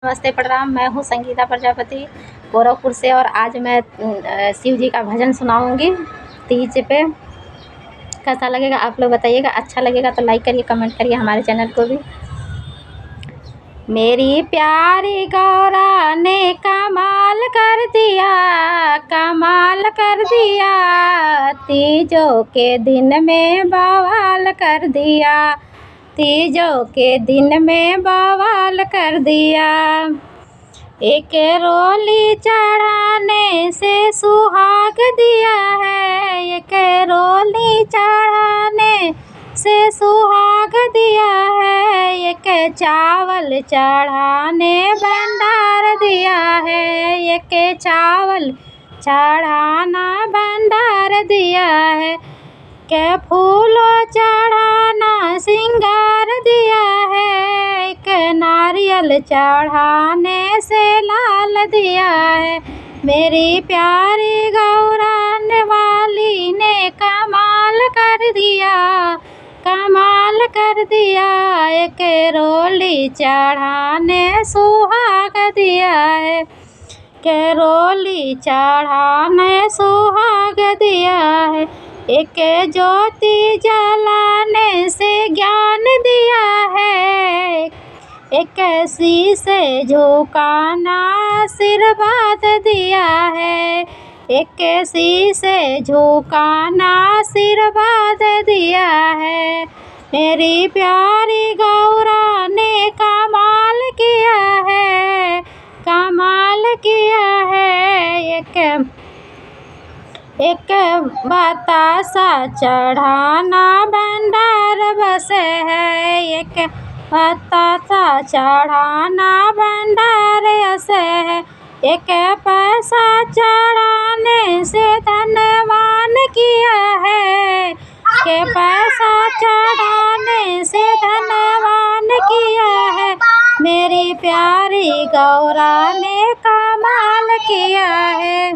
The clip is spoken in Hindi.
नमस्ते प्रणाम। मैं हूँ संगीता प्रजापति गोरखपुर से और आज मैं शिव जी का भजन सुनाऊंगी तीज पे। कैसा लगेगा आप लोग बताइएगा। अच्छा लगेगा तो लाइक करिए, कमेंट करिए हमारे चैनल को भी। मेरी प्यारी गौरा ने कमाल कर दिया, कमाल कर दिया, तीजों के दिन में बवाल कर दिया, तीजों के दिन में बवाल कर दिया। एक रोली चढ़ाने से सुहाग दिया है, एक रोली चढ़ाने से सुहाग दिया है, एक चावल चढ़ाने भंडार दिया है, एक चावल चढ़ाना भंडार दिया है, के फूलों चढ़ाना सिंगार दिया है, एक नारियल चढ़ाने से लाल दिया है। मेरी प्यारी गौरान वाली ने कमाल कर दिया, कमाल कर दिया, एक रोली चढ़ाने सुहाग दिया है, के रोली चढ़ाने सुहाग दिया है, एक ज्योति जलाने से ज्ञान दिया है, एक शीश झुकाना आशीर्वाद दिया है, एक शीश झुकाना आशीर्वाद दिया है। मेरी प्यारी गौरा ने कमाल किया है, कमाल किया है। एक बतासा चढ़ाना भंडार बसे है, एक बतासा चढ़ाना भंडार बसे है, एक पैसा चढ़ाने से धनवान किया है, के पैसा चढ़ाने से धनवान किया है। मेरी प्यारी गौरा ने कमाल किया है।